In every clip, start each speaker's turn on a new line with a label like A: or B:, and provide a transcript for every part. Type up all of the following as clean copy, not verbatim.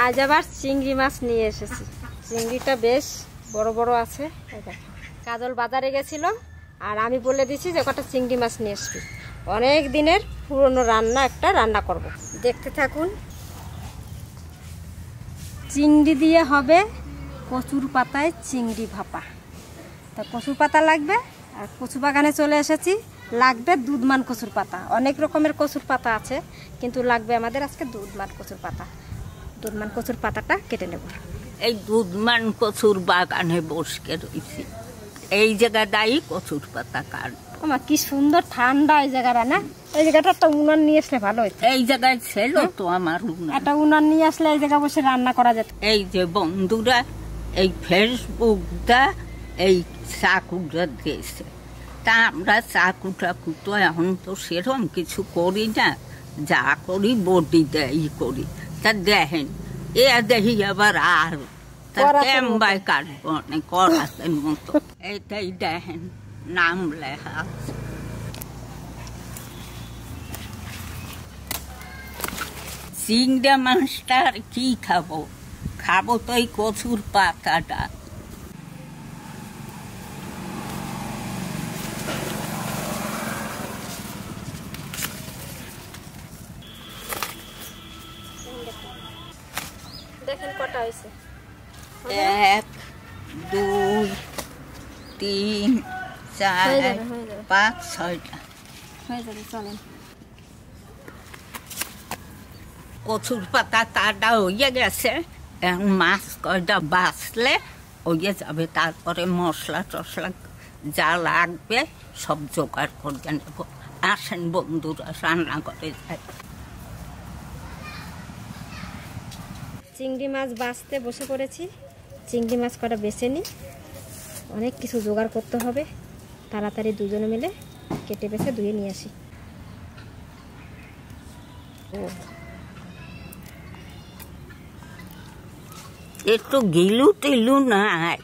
A: আজ আবার চিংড়ি মাছ নিয়ে এসেছি। চিংড়িটা বেশ বড় বড় আছে। কাজল বাজারে গেছিল আর আমি বলে দিছি যে কটা চিংড়ি মাছ নিয়ে আসবি। অনেক দিনের পুরনো রান্না একটা রান্না করব, দেখতে থাকুন। চিংড়ি দিয়ে হবে কচুর পাতায় চিংড়ি ভাপা। তা কচুর পাতা লাগবে, আর কচু বাগানে চলে এসেছি, লাগবে দুধমান কচুর পাতা। অনেক রকমের কচুর পাতা আছে, কিন্তু লাগবে আমাদের আজকে দুধমান কচুর পাতা। দুধমান কচুর পাতাটা কেটে নেব।
B: এই দুধমান কচুর বাগানে বসে রয়েছি, এই জায়গায় দায়ী কচুর পাতা কাট।
A: আমার কি সুন্দর ঠান্ডা এই জায়গাটা না। এই জায়গাটা একটা উনান নিয়ে আসলে ভালো হতো।
B: এই জায়গায় ছিল তো আমার
A: একটা উনান নিয়ে আসলে এই জায়গায় বসে রান্না করা যেত।
B: এই যে বন্ধুরা এই ফেসবুকটা এই চাকুটা দিয়েছে, তা আমরা চাকুটা কুটো এখন তো সেরকম কিছু করি না, যা করি বডি দেয় করি। তা দেখেন এ দেখি আবার আর ক্যাম্বাই কাটবো না করাতের মতো। এইটাই দেখেন নাম লেখা আছে। চিংড়া মাছটা আর কি খাবো, খাবো তো এই কচুর পাতাটা।
A: দেখেন কটা হয়েছে,
B: 1 2 3 4 5 6টা
A: হয়ে যাবে। চলেন,
B: কচুর পাতা কাটা হয়ে গেছে, এখন মাছ কয়টা বাছলে হয়ে যাবে। তারপরে মশলা টসলা যা লাগবে সব জোগাড় করে নেব। আসেন বন্ধুরা রান্না করে যাই।
A: চিংড়ি মাছ বাছতে বসে পড়েছি। চিংড়ি মাছ কটা বেছে নিই, অনেক কিছু জোগাড় করতে হবে। তাড়াতাড়ি দুজনে মিলে কেটে বেছে ধুয়ে নিয়ে আসি।
B: একটু গিলু টিলু নাই,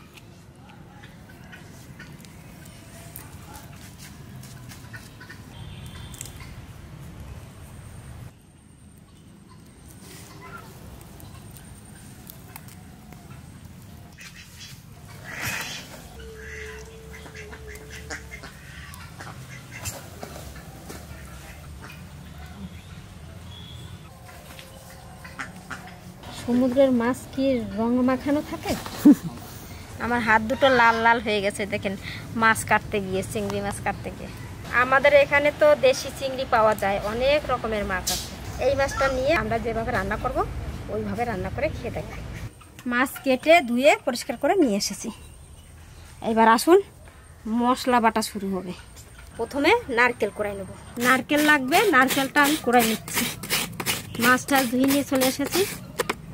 A: সমুদ্রের মাছ কি রং মাখানো থাকে? আমার হাত দুটো লাল লাল হয়ে গেছে দেখেন, মাছ কাটতে গিয়ে, চিংড়ি মাছ কাটতে গিয়ে। আমাদের এখানে তো দেশি চিংড়ি পাওয়া যায়, অনেক রকমের মাছ আছে। এই মাছটা নিয়ে আমরা যেভাবে রান্না করব ওইভাবে রান্না করে খেয়ে দেখি। মাছ কেটে ধুয়ে পরিষ্কার করে নিয়ে এসেছি। এবার আসুন মশলা বাটা শুরু হবে। প্রথমে নারকেল কোড়াই নেব। নারকেল লাগবে, নারকেলটা আমি কোড়াই নিচ্ছি। মাছটা ধুয়ে নিয়ে চলে এসেছি,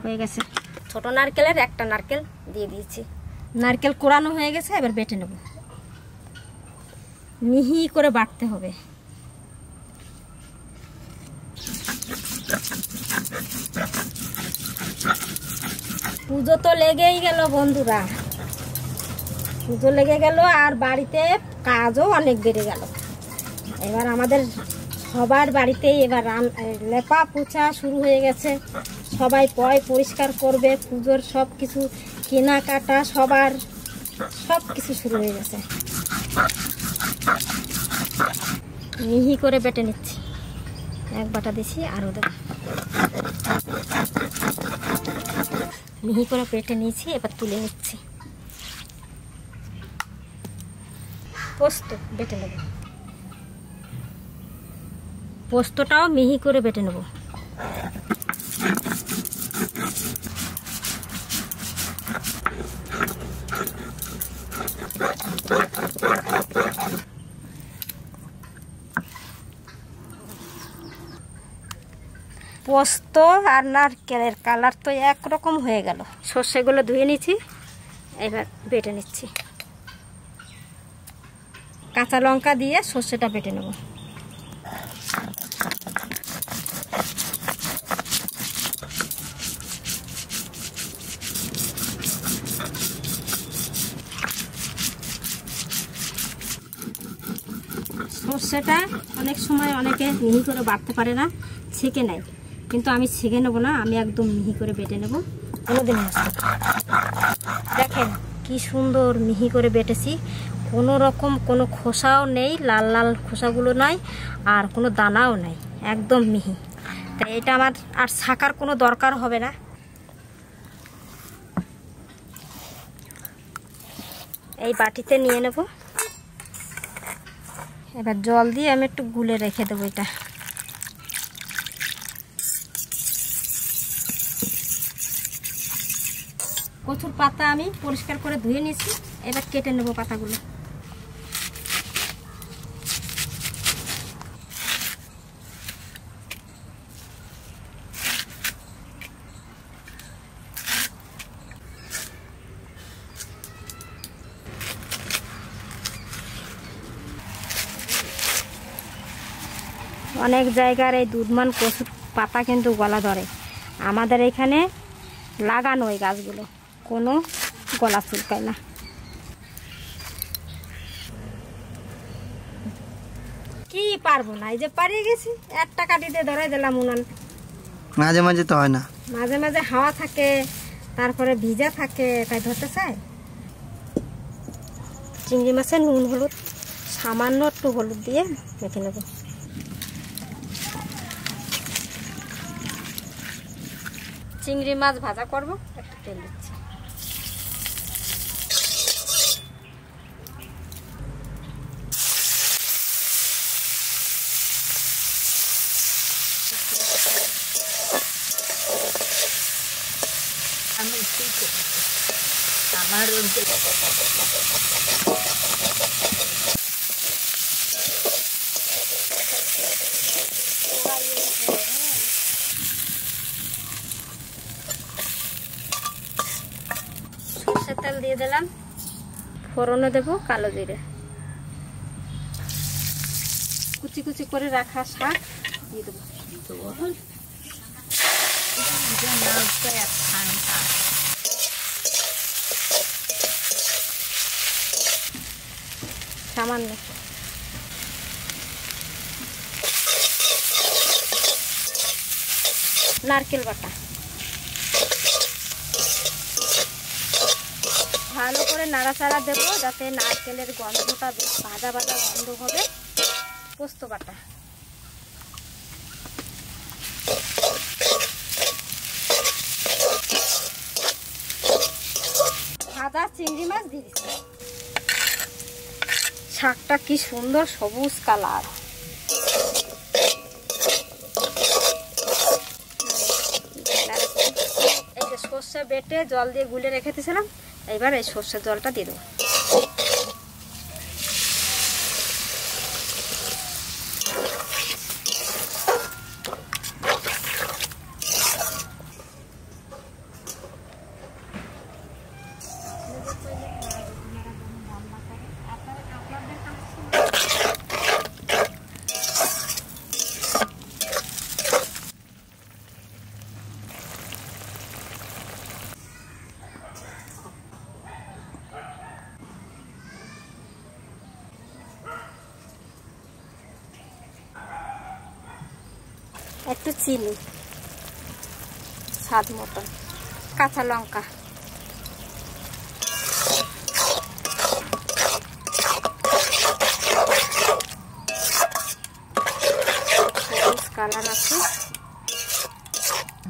A: হয়ে গেছে। ছোট নারকেলের একটা নারকেল দিয়ে দিয়েছি। নারকেল কোড়ানো হয়ে গেছে, এবার বেটে নেব। মিহি করে বাটতে হবে। পুজো তো লেগেই গেল বন্ধুরা, পুজো লেগে গেল আর বাড়িতে কাজও অনেক বেড়ে গেল। এবার আমাদের সবার বাড়িতেই এবার লেপা পোছা শুরু হয়ে গেছে। সবাই পরিষ্কার করবে, পুজোর সব কিছু কেনাকাটা সবার সব কিছু শুরু হয়ে গেছে। মিহি করে বেটে নিচ্ছি, এক বাটা দিছি আরও দেব। মিহি করে বেটে নিয়েছি, এবার তুলে নিচ্ছি। পোস্ত বেটে নেব, পোস্তটাও মিহি করে বেটে নেব। পোস্ত আর নারকেলের কালার তো একরকম হয়ে গেল। সর্ষেগুলো ধুয়ে নিচ্ছি, এবার বেটে নিচ্ছি। কাঁচা লঙ্কা দিয়ে সর্ষেটা বেটে নেব। সর্ষেটা অনেক সময় অনেকে মিহি করে বাটতে পারে না, ছেঁকে নেয়। কিন্তু আমি ছিঁড়ে নেবো না, আমি একদম মিহি করে বেটে নেব। কোনোদিন দেখেন কি সুন্দর মিহি করে বেটেছি, কোনো রকম কোনো খোসাও নেই, লাল লাল খোসাগুলো নাই আর কোনো দানাও নাই, একদম মিহি। তাই এটা আমার আর ছাকার কোনো দরকার হবে না। এই বাটিতে নিয়ে নেব। এবার জল দিয়ে আমি একটু গুলে রেখে দেবো। এটা কচুর পাতা আমি পরিষ্কার করে ধুয়ে নিয়েছি, এবার কেটে নেব পাতাগুলো। অনেক জায়গার এই দুধমান কচুর পাতা কিন্তু গলা ধরে, আমাদের এখানে লাগানো ওই গাছগুলো, কোনো গলা চুলকায় না। কি পারবো না, এই যে পারিয়ে গেছি, 1 টাকা দিতে ধরাই দিলাম উনান।
C: মাঝে মাঝে তো হয় না,
A: মাঝে মাঝে হাওয়া থাকে, তারপরে ভিজা থাকে, তাই ধরতে চাই। চিংড়ি মাছের নুন হলুদ, সামান্য একটু হলুদ দিয়ে মেখে নেব। চিংড়ি মাছ ভাজা করব, একটু তেল দিচ্ছি।
B: আমার
A: সরষের তেল দিয়ে দিলাম, ফোড়নে দেবো কালো জিরে, কুচি কুচি করে রাখা শাক দিয়ে দেবো। সামান্য নারকেল বাটা, ভালো করে নাড়াচাড়া দেবো যাতে নারকেলের গন্ধটা বেশ ভাজা ভাজা গন্ধ হবে। পোস্ত বাটা, ভাজা চিংড়ি মাছ দিয়ে দিচ্ছি। শাকটা কি সুন্দর সবুজ কালার। এই যে সর্ষে বেটে জল দিয়ে গুলে রেখে দিয়েছিলাম, এইবার এই সর্ষের জলটা দিয়ে দেবো। একটু চিনি স্বাদ মতন, কাঁচা লঙ্কা, সবুজ কালার আছে,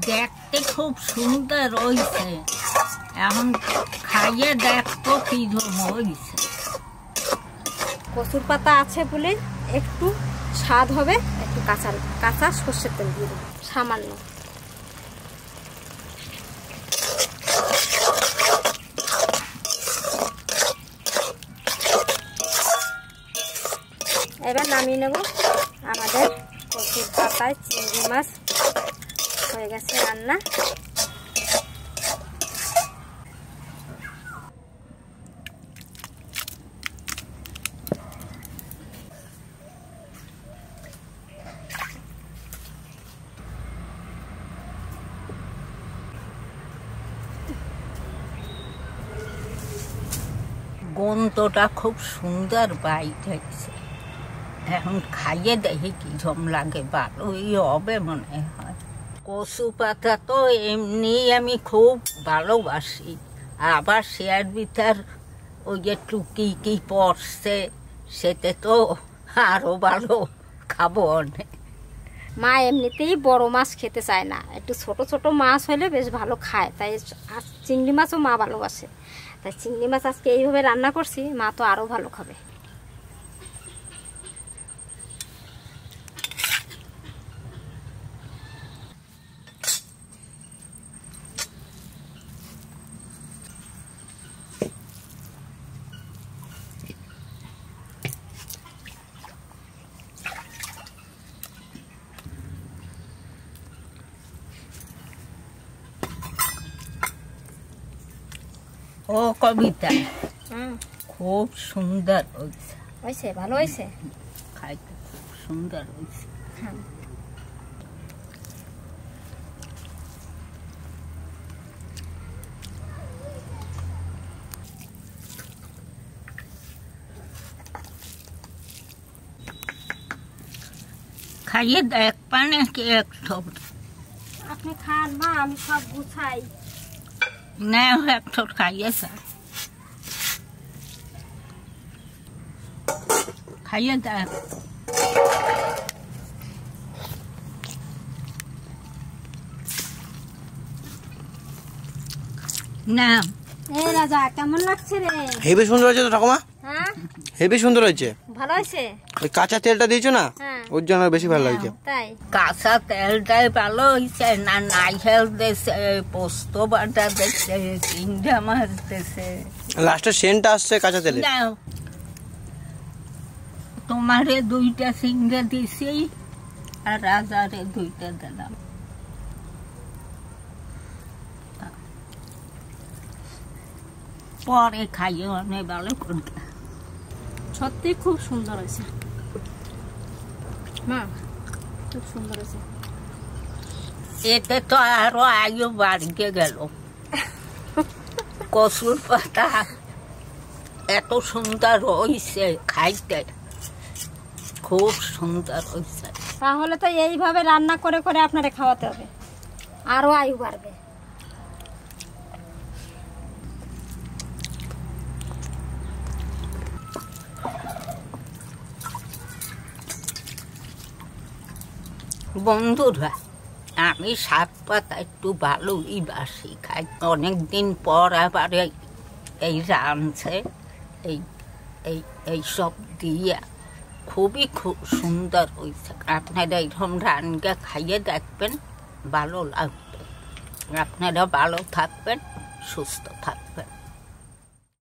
B: দেখতে খুব সুন্দর হয়েছে। এখন খাইয়ে দেখতো কিরকম হয়েছে।
A: কচুর পাতা আছে বলে একটু স্বাদ হবে, একটু কাঁচা কাঁচা সর্ষের তেল দিয়ে দেবো সামান্য। এবার নামিয়ে নেব। আমাদের কচুর পাতায় চিংড়ি মাছ হয়ে গেছে রান্না।
B: গন্ধটা খুব সুন্দর বাইরেছে। এখন খাইয়ে দেখি কিরম লাগে, ভালোই হবে মনে হয়। কচু পাতা তো এমনি আমি খুব ভালোবাসি, আবার শেয়ার ভিতর ওই একটু কি কি পড়ছে সেতে তো আরো ভালো খাবো অনেক।
A: মা এমনিতেই বড় মাছ খেতে চায় না, একটু ছোট ছোট মাছ হলে বেশ ভালো খায়, তাই চিংড়ি মাছও মা ভালোবাসে। তাই চিংড়ি মাছ আজকে এইভাবে রান্না করছি, মা তো আরও ভালো খাবে।
B: ও কবিতা, খুব সুন্দর হয়েছে।
A: হয়েছে, ভালো হয়েছে,
B: খাইতে খুব সুন্দর হয়েছে। খাইয়ে দেখ পানে কি একটু।
A: আপনি খান মা, আমি সব গুছাই।
B: না একটু খাইয়ে দেখ, খাইয়ে দেখ। না
A: এ রাজা, কেমন লাগছে রে?
C: হেবি সুন্দর হয়েছে তো ঠাকুমা,
A: হ্যাঁ
C: হেবি সুন্দর হয়েছে।
A: ভালো হয়েছে।
C: ওই কাঁচা তেলটা দিয়েছো না,
A: হ্যাঁ
C: ওর জন্য বেশি ভালো লাগছে।
A: তাই
B: কাঁচা তেলটাই ভালো হয়েছে না, নাইকেল দিয়েছে, পোস্ত বাটা দিয়েছে, চিংড়ি মাছ দিয়েছে,
C: লাস্টের সেন্টটা আসছে কাঁচা তেলে।
B: না তোমারে 2টা চিংড়ি দিছি আর রাজারে 2টা দিলাম। পরে খাইয়ে অনেক ভালো করে।
A: সত্যি খুব সুন্দর হয়েছে মা, খুব সুন্দর হয়েছে।
B: এতে তো আরো আয়ু বাড়িয়ে গেল। কচুর পাতা এত সুন্দর হয়েছে, খাইতে খুব সুন্দর হয়েছে।
A: তাহলে তো এইভাবে রান্না করে করে আপনারে খাওয়াতে হবে, আরো আয়ু বাড়বে।
B: বন্ধুরা, আমি শাক পাতা একটু ভালোই বাসি খাই। অনেকদিন পর আবার এই রাঁধছে, এই এই এইসব দিয়ে খুবই খুব সুন্দর হয়েছে। আপনারা এইরকম রান্না খাইয়ে দেখবেন, ভালো লাগবে। আপনারা ভালো থাকবেন, সুস্থ থাকবেন।